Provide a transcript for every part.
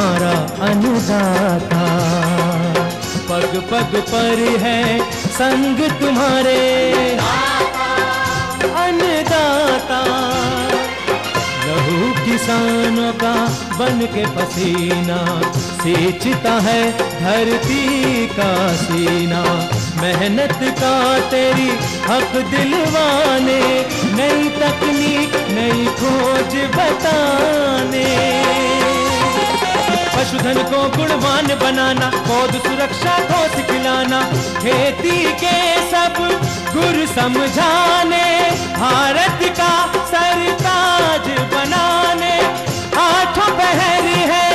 तुम्हारा अन्नदाता। पग पग पर है संग तुम्हारे अन्नदाता। लहू किसानों का बन के पसीना सींचता है धरती का सीना। मेहनत का तेरी हक दिलवाने, नई तकनीक नई खोज बताने। पशुधन को गुणवान बनाना, पौध सुरक्षा को सिखलाना, खेती के सब गुर समझाने, भारत का सरताज बनाने। आठों पहर है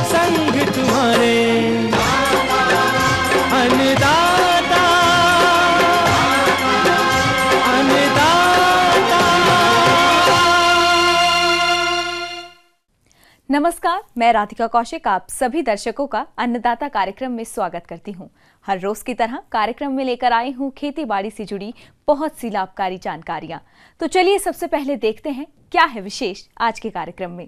संग तुम्हारे अन्नदाता अन्नदाता। नमस्कार, मैं राधिका कौशिक आप सभी दर्शकों का अन्नदाता कार्यक्रम में स्वागत करती हूं। हर रोज की तरह कार्यक्रम में लेकर आई हूं खेती बाड़ी से जुड़ी बहुत सी लाभकारी जानकारियां। तो चलिए सबसे पहले देखते हैं क्या है विशेष आज के कार्यक्रम में।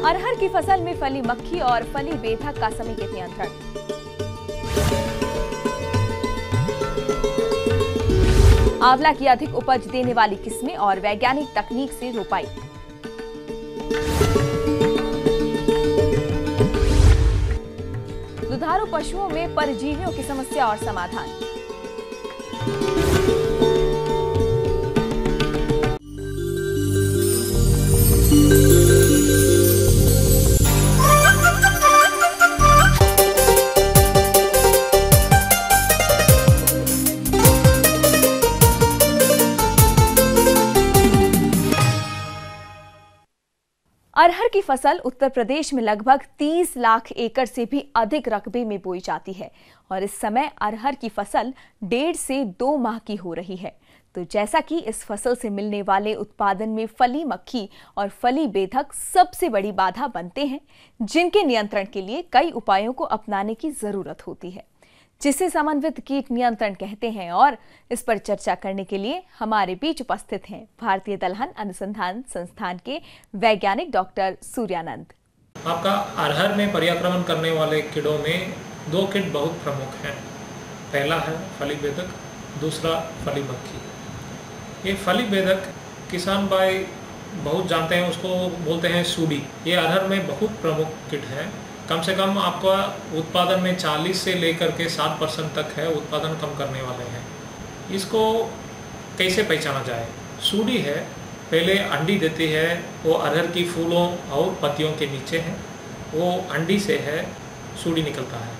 अरहर की फसल में फली मक्खी और फली बेधक का समेकित नियंत्रण। आंवला की अधिक उपज देने वाली किस्में और वैज्ञानिक तकनीक से रोपाई। दुधारू पशुओं में परजीवियों की समस्या और समाधान। अरहर की फसल उत्तर प्रदेश में लगभग 30 लाख एकड़ से भी अधिक रकबे में बोई जाती है और इस समय अरहर की फसल 1.5 से 2 माह की हो रही है। तो जैसा कि इस फसल से मिलने वाले उत्पादन में फली मक्खी और फली बेधक सबसे बड़ी बाधा बनते हैं, जिनके नियंत्रण के लिए कई उपायों को अपनाने की जरूरत होती है, जिसे समन्वित कीट नियंत्रण कहते हैं। और इस पर चर्चा करने के लिए हमारे बीच उपस्थित हैं भारतीय दलहन अनुसंधान संस्थान के वैज्ञानिक डॉक्टर सूर्यानंद। आपका अरहर में पर्याक्रमण करने वाले कीड़ों में 2 कीट बहुत प्रमुख हैं। पहला है फली बेधक, दूसरा फली मक्खी। ये फली बेधक किसान भाई बहुत जानते हैं, उसको बोलते हैं सूडी। ये अरहर में बहुत प्रमुख कीट है। कम से कम आपका उत्पादन में 40 से लेकर के 60% तक है, उत्पादन कम करने वाले हैं। इसको कैसे पहचाना जाए? सूडी है, पहले अंडी देती है, वो अरहर की फूलों और पत्तियों के नीचे है। वो अंडी से है सूडी निकलता है।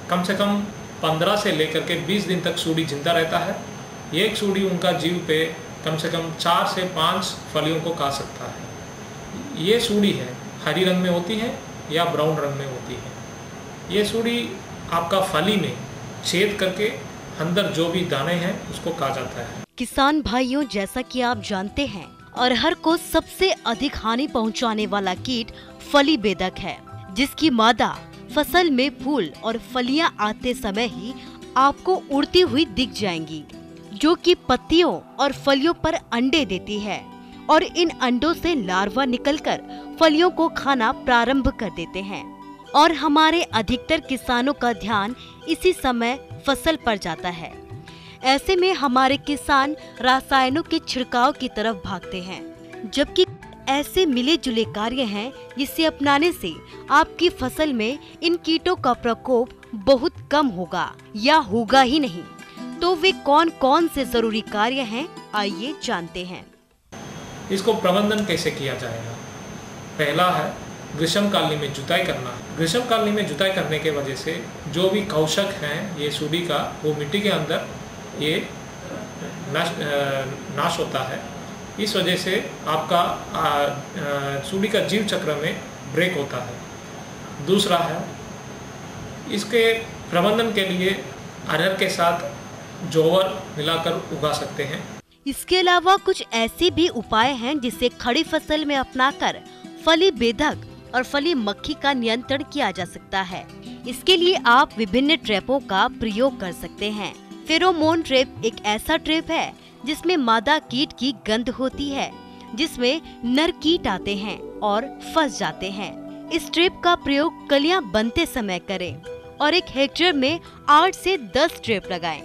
कम से कम 15 से लेकर के 20 दिन तक सूडी जिंदा रहता है। एक सूडी उनका जीव पे कम से कम 4 से 5 फलियों को खा सकता है। ये सूडी है, हरी रंग में होती है या ब्राउन रंग में होती है। ये सूडी आपका फली में छेद करके अंदर जो भी दाने हैं उसको खा जाता है। किसान भाइयों, जैसा कि आप जानते हैं, अरहर को सबसे अधिक हानि पहुंचाने वाला कीट फली बेधक है, जिसकी मादा फसल में फूल और फलियां आते समय ही आपको उड़ती हुई दिख जाएंगी, जो कि पत्तियों और फलियों पर अंडे देती है और इन अंडों से लार्वा निकलकर फलियों को खाना प्रारंभ कर देते हैं। और हमारे अधिकतर किसानों का ध्यान इसी समय फसल पर जाता है। ऐसे में हमारे किसान रसायनों के छिड़काव की तरफ भागते हैं, जबकि ऐसे मिले जुले कार्य हैं जिसे अपनाने से आपकी फसल में इन कीटों का प्रकोप बहुत कम होगा या होगा ही नहीं। तो वे कौन कौन से जरूरी कार्य हैं, आइए जानते हैं। इसको प्रबंधन कैसे किया जाएगा? पहला है ग्रीष्मकालीन में जुताई करना। ग्रीष्मकालीन में जुताई करने के वजह से जो भी कवशक हैं ये सूडी का, वो मिट्टी के अंदर ये नाश होता है। इस वजह से आपका सूडी का जीव चक्र में ब्रेक होता है। दूसरा है इसके प्रबंधन के लिए अरहर के साथ जोवर मिलाकर उगा सकते हैं। इसके अलावा कुछ ऐसे भी उपाय हैं जिसे खड़ी फसल में अपनाकर फली बेधक और फली मक्खी का नियंत्रण किया जा सकता है। इसके लिए आप विभिन्न ट्रैपों का प्रयोग कर सकते हैं। फेरोमोन ट्रैप एक ऐसा ट्रैप है जिसमें मादा कीट की गंध होती है, जिसमें नर कीट आते हैं और फंस जाते हैं। इस ट्रैप का प्रयोग कलियां बनते समय करें और 1 हेक्टेयर में 8 से 10 ट्रैप लगाएं।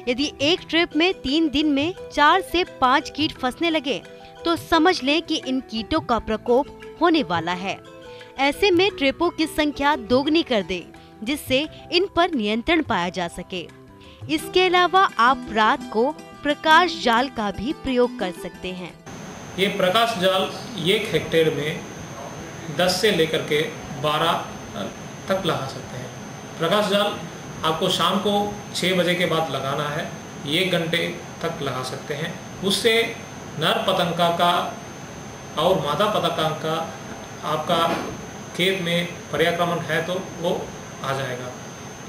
यदि एक ट्रैप में 3 दिन में 4 से 5 कीट फंसने लगे तो समझ लें कि इन कीटों का प्रकोप होने वाला है। ऐसे में ट्रैपों की संख्या दोगुनी कर दें, जिससे इन पर नियंत्रण पाया जा सके। इसके अलावा आप रात को प्रकाश जाल का भी प्रयोग कर सकते हैं। ये प्रकाश जाल 1 हेक्टेयर में 10 से लेकर के 12 तक लगा सकते हैं। प्रकाश जाल आपको शाम को 6 बजे के बाद लगाना है, 1 घंटे तक लगा सकते हैं। उससे नर पतंगा का और मादा पतंगा का आपका खेत में पर्याक्रमण है तो वो आ जाएगा।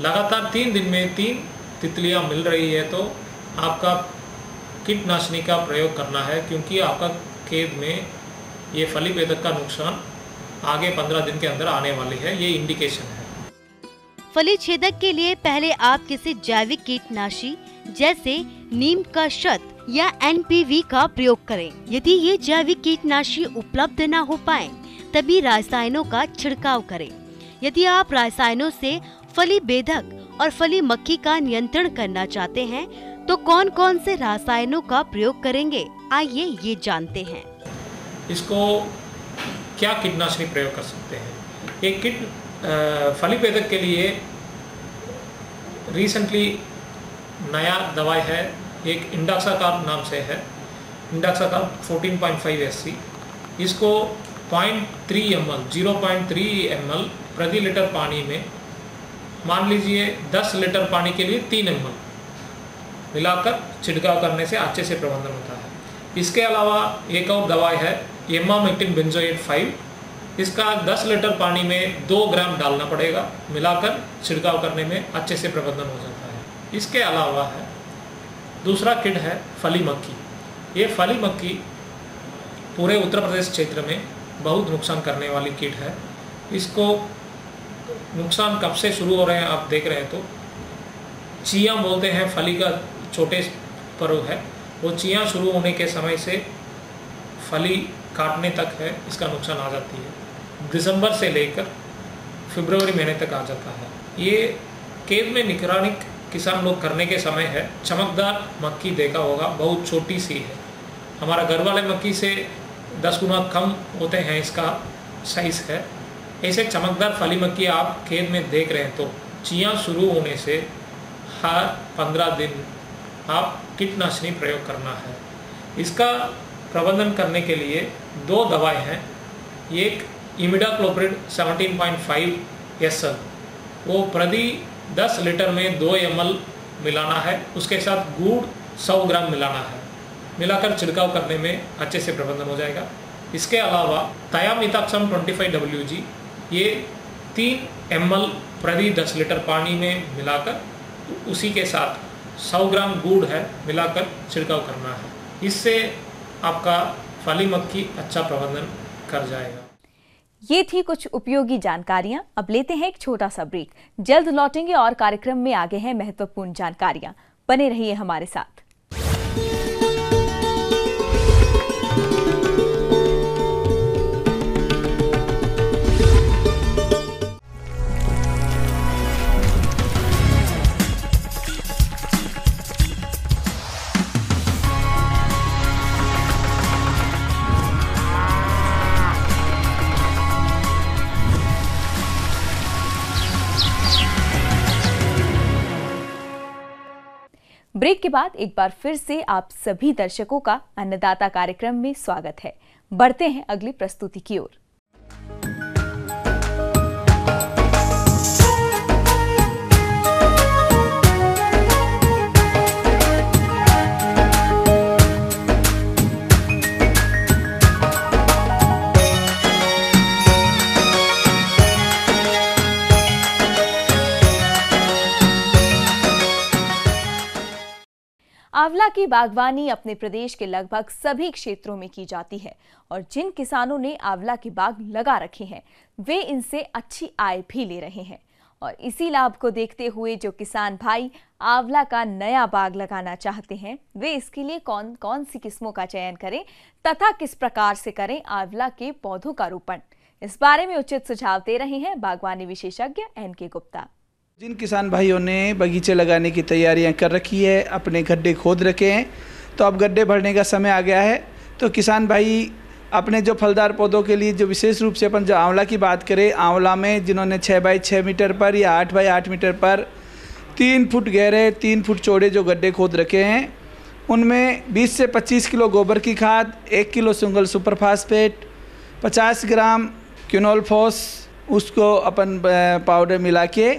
लगातार 3 दिन में 3 तितलियां मिल रही है तो आपका कीटनाशनी का प्रयोग करना है, क्योंकि आपका खेत में ये फली बेधक का नुकसान आगे 15 दिन के अंदर आने वाली है। ये इंडिकेशन है। फली छेदक के लिए पहले आप किसी जैविक कीटनाशी जैसे नीम का शत या NPV का प्रयोग करें। यदि ये जैविक कीटनाशी उपलब्ध न हो पाए तभी रासायनों का छिड़काव करें। यदि आप रासायनों से फली बेधक और फली मक्खी का नियंत्रण करना चाहते हैं तो कौन कौन से रासायनों का प्रयोग करेंगे, आइए ये जानते हैं। इसको क्या कीटनाशनी प्रयोग कर सकते हैं? एक फली बेधक के लिए रिसेंटली नया दवाई है, एक इंडाक्साकार्ब नाम से है, इंडाक्साकार्ब 14.5 SC। इसको 0.3 ml 0.3 ml प्रति लीटर पानी में, मान लीजिए 10 लीटर पानी के लिए 3 ml मिलाकर छिड़काव करने से अच्छे से प्रबंधन होता है। इसके अलावा एक और दवाई है इमामेक्टिन बेंजोएट 5। इसका 10 लीटर पानी में 2 ग्राम डालना पड़ेगा, मिलाकर छिड़काव करने में अच्छे से प्रबंधन हो जाता है। इसके अलावा है दूसरा कीट है फली मक्खी। ये फली मक्खी पूरे उत्तर प्रदेश क्षेत्र में बहुत नुकसान करने वाली कीट है। इसको नुकसान कब से शुरू हो रहे हैं आप देख रहे हैं तो चियाँ बोलते हैं, फली का छोटे पर्व है, वो चियाँ शुरू होने के समय से फली काटने तक है इसका नुकसान आ जाती है। दिसंबर से लेकर फरवरी महीने तक आ जाता है। ये खेत में निगरानी किसान लोग करने के समय है। चमकदार मक्खी देखा होगा, बहुत छोटी सी है, हमारा घर वाले मक्खी से 10 गुना कम होते हैं इसका साइज है। ऐसे चमकदार फली मक्खी आप खेत में देख रहे हैं तो चियाँ शुरू होने से हर 15 दिन आप कीटनाशनी प्रयोग करना है। इसका प्रबंधन करने के लिए 2 दवाई हैं। एक इमिडाक्लोप्रिड 17.5 SL, वो प्रति 10 लीटर में 2 ml मिलाना है, उसके साथ गुड़ 100 ग्राम मिलाना है, मिलाकर छिड़काव करने में अच्छे से प्रबंधन हो जाएगा। इसके अलावा थायामिथाक्सम 25 WG, ये 3 ml प्रति 10 लीटर पानी में मिलाकर उसी के साथ 100 ग्राम गुड़ है मिलाकर छिड़काव करना है। इससे आपका फली मक्खी अच्छा प्रबंधन कर जाएगा। ये थी कुछ उपयोगी जानकारियां। अब लेते हैं एक छोटा सा ब्रेक, जल्द लौटेंगे और कार्यक्रम में आगे हैं महत्वपूर्ण जानकारियां। बने रहिए हमारे साथ। ब्रेक के बाद एक बार फिर से आप सभी दर्शकों का अन्नदाता कार्यक्रम में स्वागत है। बढ़ते हैं अगली प्रस्तुति की ओर। आंवला की बागवानी अपने प्रदेश के लगभग सभी क्षेत्रों में की जाती है और जिन किसानों ने आंवला के बाग लगा रखे हैं वे इनसे अच्छी आय भी ले रहे हैं। और इसी लाभ को देखते हुए जो किसान भाई आंवला का नया बाग लगाना चाहते हैं, वे इसके लिए कौन कौन सी किस्मों का चयन करें तथा किस प्रकार से करें आंवला के पौधों का रोपण, इस बारे में उचित सुझाव दे रहे हैं बागवानी विशेषज्ञ NK गुप्ता। जिन किसान भाइयों ने बगीचे लगाने की तैयारियां कर रखी है, अपने गड्ढे खोद रखे हैं, तो अब गड्ढे भरने का समय आ गया है। तो किसान भाई अपने जो फलदार पौधों के लिए जो विशेष रूप से अपन जो आंवला की बात करें, आंवला में जिन्होंने 6 बाई 6 मीटर पर या 8 बाई 8 मीटर पर 3 फुट गहरे 3 फुट चौड़े जो गड्ढे खोद रखे हैं, उनमें 20 से 25 किलो गोबर की खाद, 1 किलो सिंगल सुपर फास्फेट, 50 ग्राम क्विनोल फॉस, उसको अपन पाउडर मिला के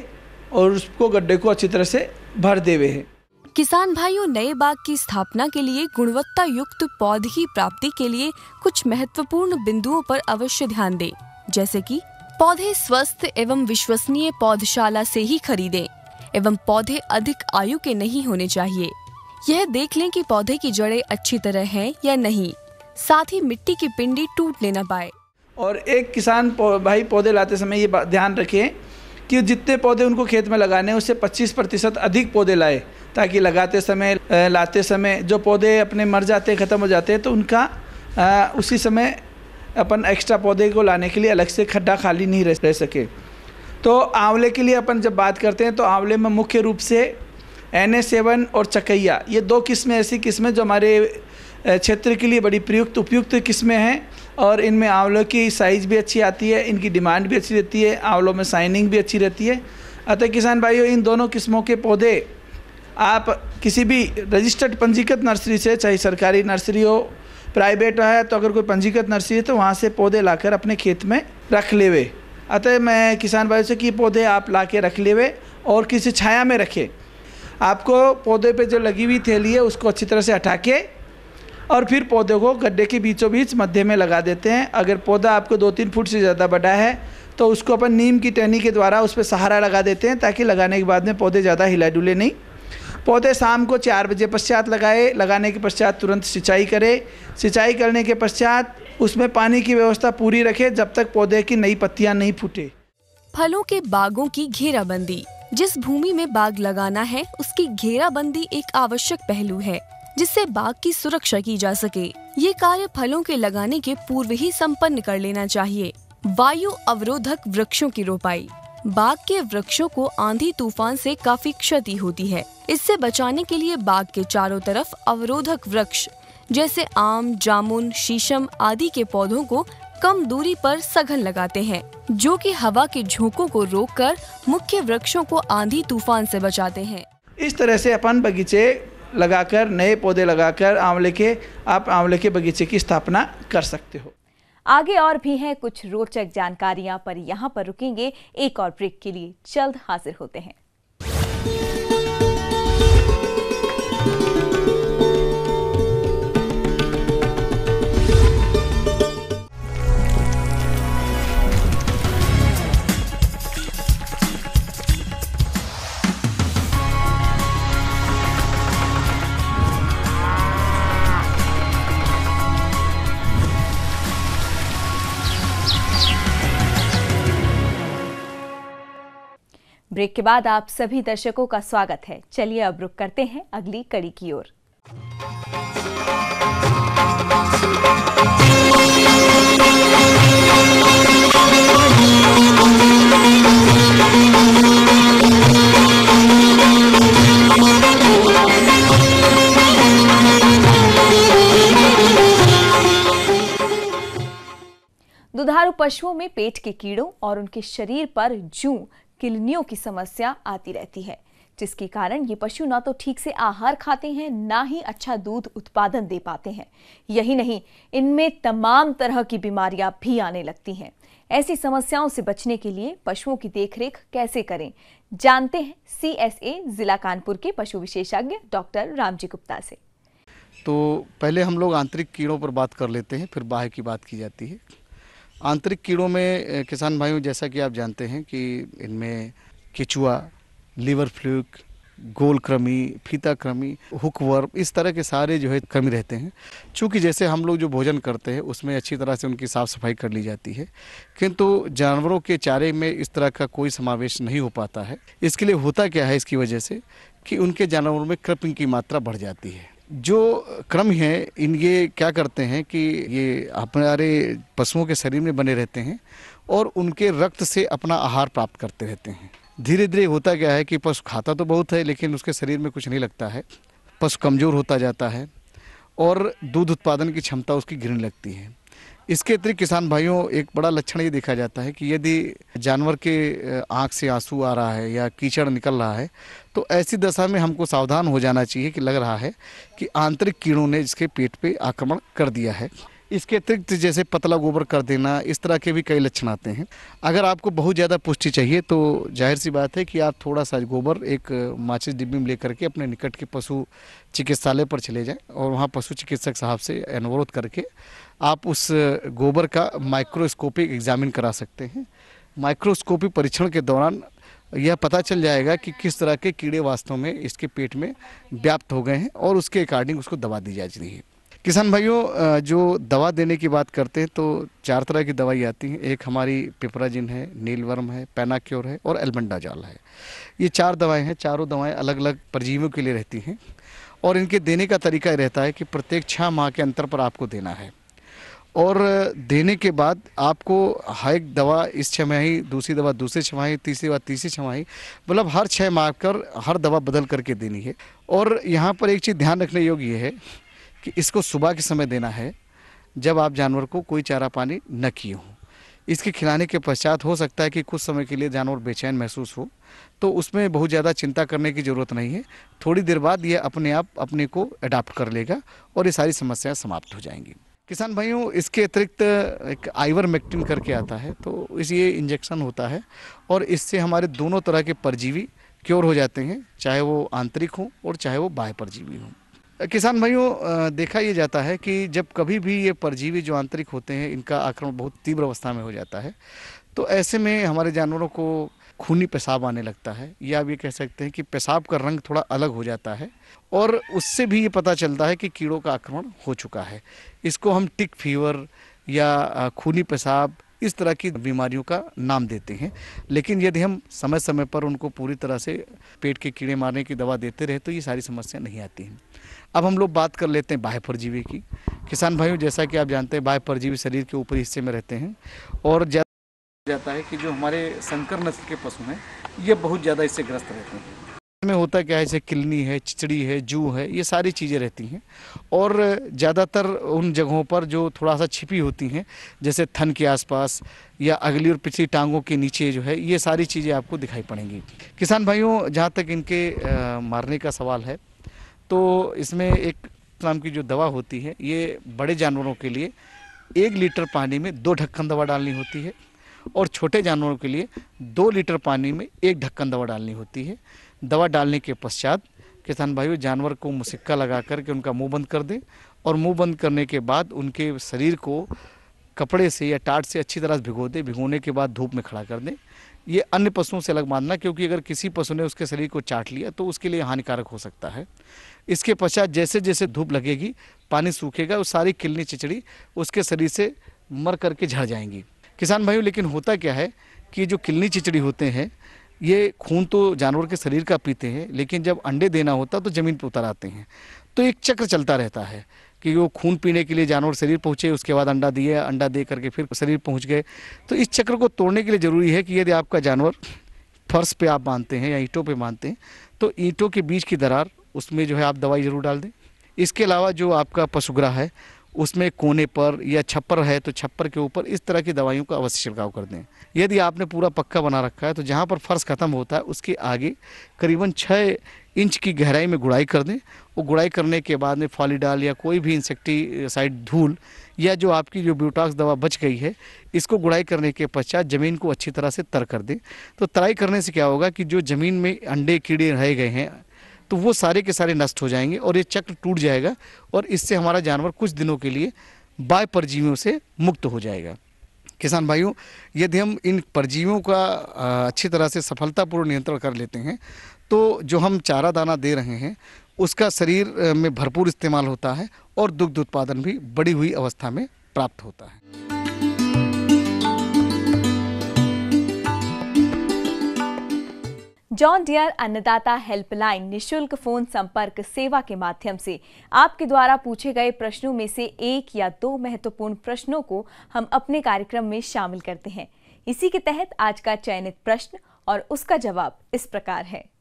और उसको गड्ढे को अच्छी तरह से भर देवे है। किसान भाइयों, नए बाग की स्थापना के लिए गुणवत्ता युक्त पौधे की प्राप्ति के लिए कुछ महत्वपूर्ण बिंदुओं पर अवश्य ध्यान दें, जैसे कि पौधे स्वस्थ एवं विश्वसनीय पौधशाला से ही खरीदें एवं पौधे अधिक आयु के नहीं होने चाहिए। यह देख लें कि पौधे की जड़ें अच्छी तरह हैं या नहीं, साथ ही मिट्टी की पिंडी टूटने न पाए। और एक किसान भाई पौधे लाते समय ये ध्यान रखें कि जितने पौधे उनको खेत में लगाने हैं उससे 25% अधिक पौधे लाए, ताकि लाते समय जो पौधे अपने मर जाते हैं, ख़त्म हो जाते हैं, तो उनका उसी समय अपन एक्स्ट्रा पौधे को लाने के लिए अलग से खड्डा खाली नहीं रह सके। तो आंवले के लिए अपन जब बात करते हैं तो आंवले में मुख्य रूप से NA7 और चकैया, ये 2 किस्में ऐसी किस्में जो हमारे क्षेत्र के लिए बड़ी उपयुक्त किस्में हैं, और इनमें आंवलों की साइज़ भी अच्छी आती है, इनकी डिमांड भी अच्छी रहती है, आंवलों में शाइनिंग भी अच्छी रहती है। अतः किसान भाइयों, इन दोनों किस्मों के पौधे आप किसी भी रजिस्टर्ड पंजीकृत नर्सरी से, चाहे सरकारी नर्सरी हो, प्राइवेट है, तो अगर कोई पंजीकृत नर्सरी है तो वहाँ से पौधे लाकर अपने खेत में रख लेवे। अतः मैं किसान भाइयों से कि पौधे आप ला के रख लेवे और किसी छाया में रखें। आपको पौधे पे जो लगी हुई थैली है उसको अच्छी तरह से हटा के और फिर पौधे को गड्ढे के बीचों बीच मध्य में लगा देते हैं। अगर पौधा आपको 2-3 फुट से ज़्यादा बड़ा है तो उसको अपन नीम की टहनी के द्वारा उस पर सहारा लगा देते हैं, ताकि लगाने के बाद में पौधे ज़्यादा हिला डुले नहीं। पौधे शाम को 4 बजे पश्चात लगाए, लगाने के पश्चात तुरंत सिंचाई करें। सिंचाई करने के पश्चात उसमें पानी की व्यवस्था पूरी रखें जब तक पौधे की नई पत्तियां नहीं फूटे। फलों के बागों की घेराबंदी। जिस भूमि में बाग लगाना है उसकी घेराबंदी एक आवश्यक पहलू है, जिससे बाग की सुरक्षा की जा सके। ये कार्य फलों के लगाने के पूर्व ही संपन्न कर लेना चाहिए। वायु अवरोधक वृक्षों की रोपाई। बाग के वृक्षों को आंधी तूफान से काफी क्षति होती है। इससे बचाने के लिए बाग के चारों तरफ अवरोधक वृक्ष जैसे आम, जामुन, शीशम आदि के पौधों को कम दूरी पर सघन लगाते हैं, जो कि हवा के झोंकों को रोककर मुख्य वृक्षों को आंधी तूफान से बचाते हैं। इस तरह से अपन बगीचे लगाकर, नए पौधे लगाकर आप आंवले के बगीचे की स्थापना कर सकते हो। आगे और भी हैं कुछ रोचक जानकारियां, पर यहाँ पर रुकेंगे एक और ब्रेक के लिए। जल्द हाजिर होते हैं। ब्रेक के बाद आप सभी दर्शकों का स्वागत है। चलिए अब रुक करते हैं अगली कड़ी की ओर। दुधारू पशुओं में पेट के कीड़ों और उनके शरीर पर जूं, किलनियों की समस्या आती रहती है, जिसके कारण ये पशु ना तो ठीक से आहार खाते हैं, ना ही अच्छा दूध उत्पादन दे पाते हैं। यही नहीं, इनमें तमाम तरह की बीमारियां भी आने लगती हैं। ऐसी समस्याओं से बचने के लिए पशुओं की देखरेख कैसे करें, जानते हैं CSA जिला कानपुर के पशु विशेषज्ञ डॉक्टर रामजी गुप्ता से। तो पहले हम लोग आंतरिक कीड़ों पर बात कर लेते हैं, फिर बाह्य की बात की जाती है। आंतरिक कीड़ों में किसान भाइयों, जैसा कि आप जानते हैं कि इनमें केचुआ, लीवर फ्लूक, गोल कृमि, फीता कृमि, हुकवर्म, इस तरह के सारे जो है कृमि रहते हैं। चूँकि जैसे हम लोग जो भोजन करते हैं उसमें अच्छी तरह से उनकी साफ़ सफाई कर ली जाती है, किंतु जानवरों के चारे में इस तरह का कोई समावेश नहीं हो पाता है। इसके लिए होता क्या है, इसकी वजह से कि उनके जानवरों में कृमि की मात्रा बढ़ जाती है। जो कृमि हैं ये क्या करते हैं कि ये हमारे पशुओं के शरीर में बने रहते हैं और उनके रक्त से अपना आहार प्राप्त करते रहते हैं। धीरे धीरे होता क्या है कि पशु खाता तो बहुत है लेकिन उसके शरीर में कुछ नहीं लगता है, पशु कमज़ोर होता जाता है और दूध उत्पादन की क्षमता उसकी गिरने लगती है। इसके अतिरिक्त किसान भाइयों एक बड़ा लक्षण ये देखा जाता है कि यदि जानवर के आँख से आंसू आ रहा है या कीचड़ निकल रहा है तो ऐसी दशा में हमको सावधान हो जाना चाहिए कि लग रहा है कि आंतरिक कीड़ों ने इसके पेट पे आक्रमण कर दिया है। इसके अतिरिक्त जैसे पतला गोबर कर देना, इस तरह के भी कई लक्षण आते हैं। अगर आपको बहुत ज़्यादा पुष्टि चाहिए तो जाहिर सी बात है कि आप थोड़ा सा गोबर एक माचिस डिब्बी में लेकर के अपने निकट के पशु चिकित्सालय पर चले जाएं और वहाँ पशु चिकित्सक साहब से अनुरोध करके आप उस गोबर का माइक्रोस्कोपिक एग्जामिन करा सकते हैं। माइक्रोस्कोपिक परीक्षण के दौरान यह पता चल जाएगा कि किस तरह के कीड़े वास्तव में इसके पेट में व्याप्त हो गए हैं और उसके अकॉर्डिंग उसको दवा दी जा रही है। किसान भाइयों, जो दवा देने की बात करते हैं तो 4 तरह की दवाई आती हैं। एक हमारी पिपराजिन है, नीलवर्म है, पेनाक्योर है और एल्बेंडाजॉल है। ये 4 दवाएं हैं। चारों दवाएं अलग अलग परजीवियों के लिए रहती हैं और इनके देने का तरीका ये रहता है कि प्रत्येक 6 माह के अंतर पर आपको देना है और देने के बाद आपको हर एक दवा इस छमाही, दूसरी दवा दूसरी छमाही, तीसरी दवा तीसरी छमाही, मतलब हर 6 माह पर हर दवा बदल करके देनी है। और यहाँ पर एक चीज़ ध्यान रखने योग्य ये है कि इसको सुबह के समय देना है जब आप जानवर को कोई चारा पानी न किए हों। इसके खिलाने के पश्चात हो सकता है कि कुछ समय के लिए जानवर बेचैन महसूस हो, तो उसमें बहुत ज़्यादा चिंता करने की ज़रूरत नहीं है। थोड़ी देर बाद ये अपने आप अपने को अडाप्ट कर लेगा और ये सारी समस्याएं समाप्त हो जाएंगी। किसान भाइयों, इसके अतिरिक्त एक आइवरमेक्टिन करके आता है, तो ये इंजेक्शन होता है और इससे हमारे दोनों तरह के परजीवी क्योर हो जाते हैं, चाहे वो आंतरिक हो और चाहे वो बाह्य परजीवी हों। किसान भाइयों, देखा ये जाता है कि जब कभी भी ये परजीवी जो आंतरिक होते हैं इनका आक्रमण बहुत तीव्र अवस्था में हो जाता है तो ऐसे में हमारे जानवरों को खूनी पेशाब आने लगता है, या आप ये कह सकते हैं कि पेशाब का रंग थोड़ा अलग हो जाता है और उससे भी ये पता चलता है कि कीड़ों का आक्रमण हो चुका है। इसको हम टिक फीवर या खूनी पेशाब इस तरह की बीमारियों का नाम देते हैं। लेकिन यदि हम समय समय पर उनको पूरी तरह से पेट के कीड़े मारने की दवा देते रहे तो ये सारी समस्या नहीं आती हैं। अब हम लोग बात कर लेते हैं बाह्य परजीवी की। किसान भाइयों, जैसा कि आप जानते हैं बाह्य परजीवी शरीर के ऊपरी हिस्से में रहते हैं और जाता है कि जो हमारे संकर नस्ल के पशु हैं ये बहुत ज़्यादा इससे ग्रस्त रहते हैं। इसमें होता क्या है, जैसे किलनी है, चिचड़ी है, जू है, ये सारी चीज़ें रहती हैं और ज़्यादातर उन जगहों पर जो थोड़ा सा छिपी होती हैं, जैसे थन के आसपास या अगली और पिछली टांगों के नीचे जो है, ये सारी चीज़ें आपको दिखाई पड़ेंगी। किसान भाइयों, जहाँ तक इनके मारने का सवाल है तो इसमें एक नाम की जो दवा होती है, ये बड़े जानवरों के लिए 1 लीटर पानी में 2 ढक्कन दवा डालनी होती है और छोटे जानवरों के लिए 2 लीटर पानी में 1 ढक्कन दवा डालनी होती है। दवा डालने के पश्चात किसान भाइयों जानवर को मुसिक्का लगा करके उनका मुंह बंद कर दें और मुंह बंद करने के बाद उनके शरीर को कपड़े से या टाट से अच्छी तरह से भिगो दें। भिगोने के बाद धूप में खड़ा कर दें। ये अन्य पशुओं से अलग मानना, क्योंकि अगर किसी पशु ने उसके शरीर को चाट लिया तो उसके लिए हानिकारक हो सकता है। इसके पश्चात जैसे जैसे धूप लगेगी, पानी सूखेगा, वो सारी किलनी चिचड़ी उसके शरीर से मर करके झड़ जाएंगी। किसान भाइयों, लेकिन होता क्या है कि जो किलनी चिचड़ी होते हैं ये खून तो जानवर के शरीर का पीते हैं, लेकिन जब अंडे देना होता तो ज़मीन पर उतर आते हैं। तो एक चक्र चलता रहता है कि वो खून पीने के लिए जानवर शरीर पहुँचे, उसके बाद अंडा दिए, अंडा दे करके फिर शरीर पहुँच गए। तो इस चक्र को तोड़ने के लिए ज़रूरी है कि यदि आपका जानवर फर्श पे आप बांधते हैं या ईंटों पे बांधते हैं तो ईंटों के बीच की दरार, उसमें जो है आप दवाई ज़रूर डाल दें। इसके अलावा जो आपका पशुगृह है उसमें कोने पर या छप्पर है तो छप्पर के ऊपर इस तरह की दवाइयों का अवश्य छिड़काव कर दें। यदि आपने पूरा पक्का बना रखा है तो जहाँ पर फर्श ख़त्म होता है उसके आगे करीबन 6 इंच की गहराई में गुड़ाई कर दें। वो गुड़ाई करने के बाद में फॉलीडाल या कोई भी इंसेक्टिसाइड धूल या जो आपकी जो ब्यूटॉक्स दवा बच गई है, इसको गुड़ाई करने के पश्चात ज़मीन को अच्छी तरह से तर कर दें। तो तराई करने से क्या होगा कि जो ज़मीन में अंडे कीड़े रह गए हैं तो वो सारे के सारे नष्ट हो जाएंगे और ये चक्र टूट जाएगा और इससे हमारा जानवर कुछ दिनों के लिए बाह्य परजीवियों से मुक्त हो जाएगा। किसान भाइयों, यदि हम इन परजीवियों का अच्छी तरह से सफलतापूर्वक नियंत्रण कर लेते हैं तो जो हम चारा दाना दे रहे हैं उसका शरीर में भरपूर इस्तेमाल होता है और दुग्ध उत्पादन भी बढ़ी हुई अवस्था में प्राप्त होता है। जॉन डियर अन्नदाता हेल्पलाइन निशुल्क फोन संपर्क सेवा के माध्यम से आपके द्वारा पूछे गए प्रश्नों में से 1 या 2 महत्वपूर्ण प्रश्नों को हम अपने कार्यक्रम में शामिल करते हैं। इसी के तहत आज का चयनित प्रश्न और उसका जवाब इस प्रकार है।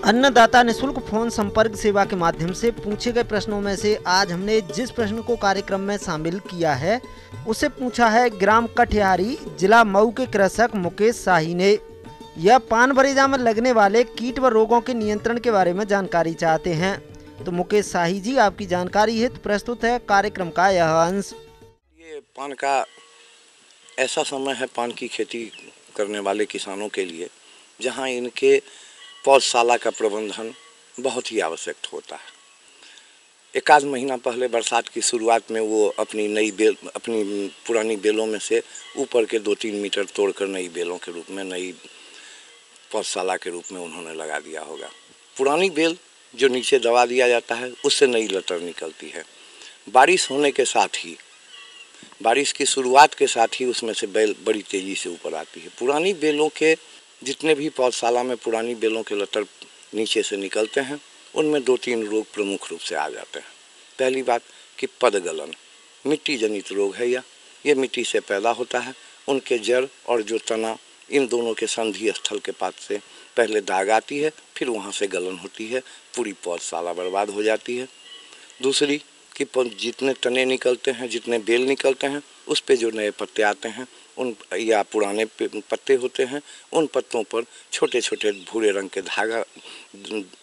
अन्नदाता निशुल्क फोन संपर्क सेवा के माध्यम से पूछे गए प्रश्नों में से आज हमने जिस प्रश्न को कार्यक्रम में शामिल किया है उसे पूछा है ग्राम कठियारी, जिला मऊ के कृषक मुकेश शाही ने। यह पान बरेजा में लगने वाले कीट व रोगों के नियंत्रण के बारे में जानकारी चाहते हैं। तो मुकेश शाही जी, आपकी जानकारी हेतु प्रस्तुत है कार्यक्रम का यह अंश। ये पान का ऐसा समय है पान की खेती करने वाले किसानों के लिए जहां इनके पौधशाला का प्रबंधन बहुत ही आवश्यक होता है। एक आध महीना पहले बरसात की शुरुआत में वो अपनी पुरानी बेलों में से ऊपर के 2-3 मीटर तोड़कर नई बेलों के रूप में, नई पौधशाला के रूप में उन्होंने लगा दिया होगा। पुरानी बेल जो नीचे दबा दिया जाता है उससे नई लटर निकलती है। बारिश होने के साथ ही, बारिश की शुरुआत के साथ ही उसमें से बेल बड़ी तेज़ी से ऊपर आती है। पुरानी बेलों के जितने भी पौधशाला में पुरानी बेलों के लटर नीचे से निकलते हैं उनमें 2-3 रोग प्रमुख रूप से आ जाते हैं। पहली बात कि पदगलन, मिट्टी जनित रोग है ये मिट्टी से पैदा होता है। उनके जड़ और जो तना, इन दोनों के संधि स्थल के पास से पहले दाग आती है, फिर वहाँ से गलन होती है, पूरी पौधशाला बर्बाद हो जाती है। दूसरी कि जितने तने निकलते हैं, जितने बेल निकलते हैं, उस पे जो नए पत्ते आते हैं उन या पुराने पत्ते होते हैं, उन पत्तों पर छोटे छोटे भूरे रंग के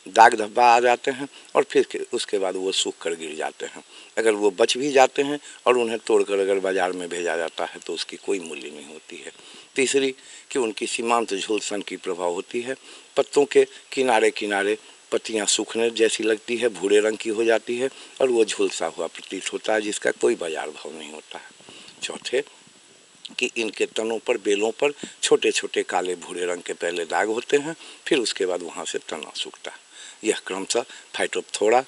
दाग धब्बा आ जाते हैं और फिर उसके बाद वो सूख कर गिर जाते हैं। अगर वो बच भी जाते हैं और उन्हें तोड़कर अगर बाजार में भेजा जाता है तो उसकी कोई मूल्य नहीं होती है। तीसरी कि उनकी सीमांत झुलसन की प्रभाव होती है। पत्तों के किनारे किनारे पत्तियां सूखने जैसी लगती है, भूरे रंग की हो जाती है और वो झुलसा हुआ प्रतीत होता है जिसका कोई बाजार भाव नहीं होता है। चौथे कि इनके तनों पर, बेलों पर छोटे छोटे काले भूरे रंग के पहले दाग होते हैं, फिर उसके बाद वहाँ से तना सूखता है। यह क्रमशः फाइटोप्थोरा,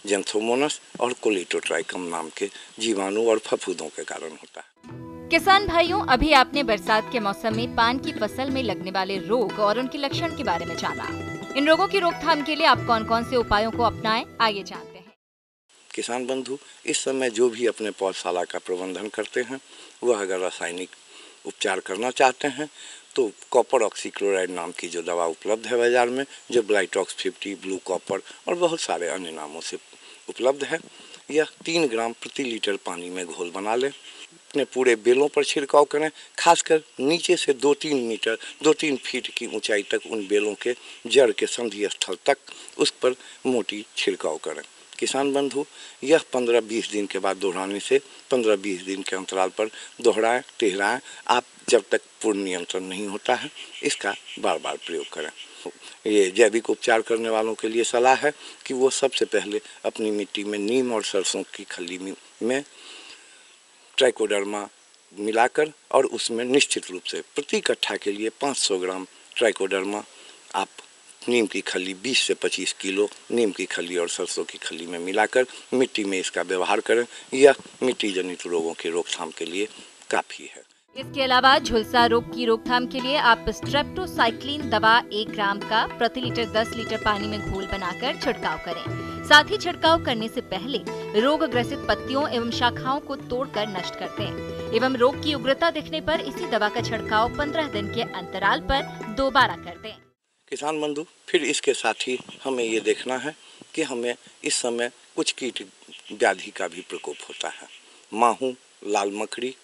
जेंथोमोनस और कोलिटोट्राइकम नाम के जीवाणु और फफूंदों के कारण होता है। किसान भाइयों, अभी आपने बरसात के मौसम में पान की फसल में लगने वाले रोग और उनके लक्षण के बारे में जाना। इन रोगों की रोकथाम के लिए आप कौन कौन से उपायों को अपनाएं, आइए जानते हैं। किसान बंधु, इस समय जो भी अपने पौधशाला का प्रबंधन करते हैं वह अगर रासायनिक उपचार करना चाहते हैं तो कॉपर ऑक्सीक्लोराइड नाम की जो दवा उपलब्ध है बाजार में, जो ब्लाइटॉक्स 50, ब्लू कॉपर और बहुत सारे अन्य नामों से उपलब्ध है, यह 3 ग्राम प्रति लीटर पानी में घोल बना लें। अपने पूरे बेलों पर छिड़काव करें, खासकर नीचे से 2-3 मीटर 2-3 फीट की ऊंचाई तक उन बेलों के जड़ के संधि स्थल तक उस पर मोटी छिड़काव करें। किसान बंधु, यह 15-20 दिन के बाद दोहराने से 15-20 दिन के अंतराल पर दोहराएं, तिहराएं। आप जब तक पूर्ण नियंत्रण नहीं होता है इसका बार बार प्रयोग करें। ये जैविक उपचार करने वालों के लिए सलाह है कि वो सबसे पहले अपनी मिट्टी में नीम और सरसों की खली में ट्राइकोडर्मा मिलाकर और उसमें निश्चित रूप से प्रति कट्ठा के लिए 500 ग्राम ट्राइकोडर्मा आप नीम की खली 20 से 25 किलो नीम की खली और सरसों की खली में मिलाकर मिट्टी में इसका व्यवहार करें। यह मिट्टी जनित रोगों की रोकथाम के लिए काफ़ी है। इसके अलावा झुलसा रोग की रोकथाम के लिए आप स्ट्रेप्टोसाइक्लिन दवा 1 ग्राम का प्रति लीटर 10 लीटर पानी में घोल बनाकर छिड़काव करें। साथ ही छिड़काव करने से पहले रोग ग्रसित पत्तियों एवं शाखाओं को तोड़कर नष्ट कर दें एवं रोग की उग्रता दिखने पर इसी दवा का छिड़काव 15 दिन के अंतराल पर दोबारा कर दें। किसान बंधु, फिर इसके साथ ही हमें ये देखना है कि हमें इस समय कुछ कीट व्याधि का भी प्रकोप होता है। माहू, लाल मकड़ी,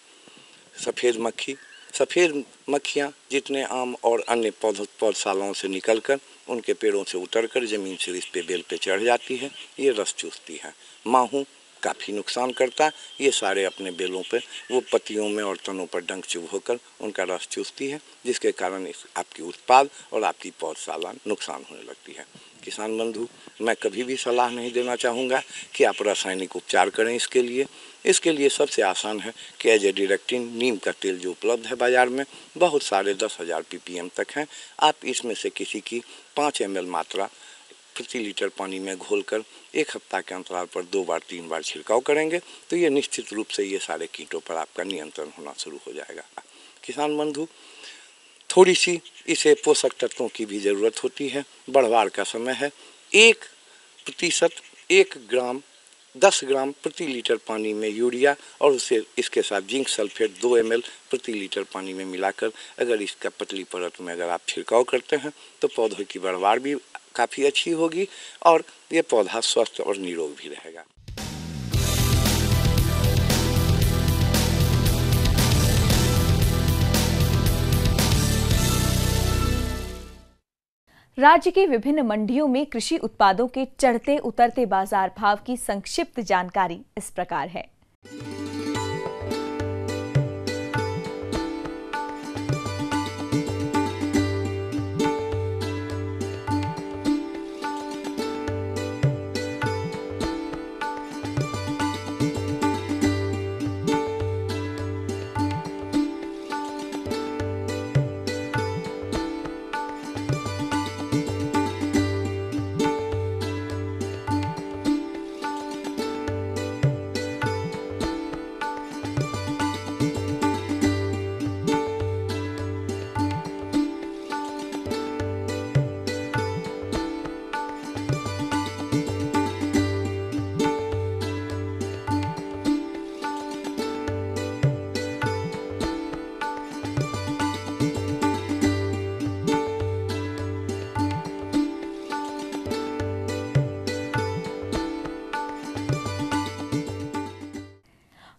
सफ़ेद मक्खियाँ जितने आम और अन्य पौधशालाओं से निकलकर उनके पेड़ों से उतरकर ज़मीन से इस पे बेल पे चढ़ जाती है, ये रस चूसती है। माहू काफ़ी नुकसान करता है। ये सारे अपने बेलों पे वो पत्तियों में और तनों पर डंक चुभ होकर उनका रस चूसती है, जिसके कारण आपकी उत्पाद और आपकी पौधशाला नुकसान होने लगती है। किसान बंधु, मैं कभी भी सलाह नहीं देना चाहूँगा कि आप रासायनिक उपचार करें। इसके लिए सबसे आसान है कि एजेडिरेक्टिन नीम का तेल जो उपलब्ध है बाजार में, बहुत सारे 10,000 ppm तक हैं। आप इसमें से किसी की 5 ml मात्रा प्रति लीटर पानी में घोलकर 1 हफ्ता के अंतराल पर 2 बार 3 बार छिड़काव करेंगे तो ये निश्चित रूप से ये सारे कीटों पर आपका नियंत्रण होना शुरू हो जाएगा। किसान बंधु, थोड़ी सी इसे पोषक तत्वों की भी ज़रूरत होती है। बढ़वार का समय है। 1% 10 ग्राम प्रति लीटर पानी में यूरिया और इसके साथ जिंक सल्फेट 2 ml प्रति लीटर पानी में मिलाकर अगर इसका पतली परत में अगर आप छिड़काव करते हैं तो पौधों की बढ़वार भी काफ़ी अच्छी होगी और ये पौधा स्वस्थ और निरोग भी रहेगा। राज्य की विभिन्न मंडियों में कृषि उत्पादों के चढ़ते उतरते बाजार भाव की संक्षिप्त जानकारी इस प्रकार है।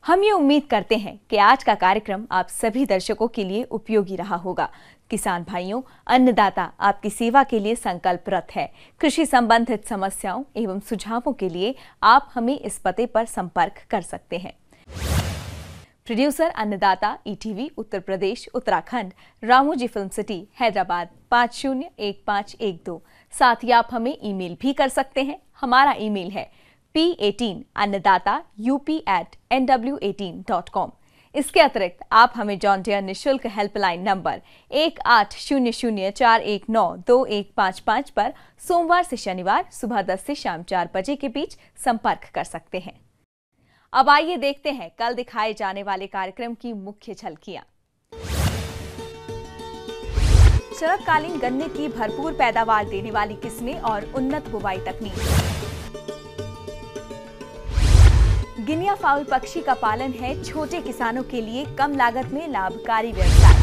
हम ये उम्मीद करते हैं कि आज का कार्यक्रम आप सभी दर्शकों के लिए उपयोगी रहा होगा। किसान भाइयों, अन्नदाता आपकी सेवा के लिए संकल्परत है। कृषि संबंधित समस्याओं एवं सुझावों के लिए आप हमें इस पते पर संपर्क कर सकते हैं। प्रोड्यूसर अन्नदाता, ETV, Uttar Pradesh, Uttarakhand, Ramoji film city, Hyderabad 501512। साथ ही आप हमें ईमेल भी कर सकते हैं। हमारा ईमेल है p18annadata@nw18.com। इसके अतिरिक्त आप हमें जॉन डियर निःशुल्क हेल्पलाइन नंबर 180041922155 पर सोमवार से शनिवार सुबह 10 से शाम 4 बजे के बीच संपर्क कर सकते हैं। अब आइए देखते हैं कल दिखाए जाने वाले कार्यक्रम की मुख्य झलकियां। शरदकालीन गन्ने की भरपूर पैदावार देने वाली किस्में और उन्नत बुवाई तकनीक। गिनिया फाउल पक्षी का पालन है छोटे किसानों के लिए कम लागत में लाभकारी व्यवसाय।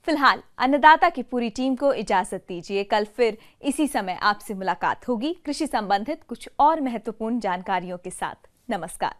फिलहाल अन्नदाता की पूरी टीम को इजाजत दीजिए। कल फिर इसी समय आपसे मुलाकात होगी कृषि संबंधित कुछ और महत्वपूर्ण जानकारियों के साथ। नमस्कार।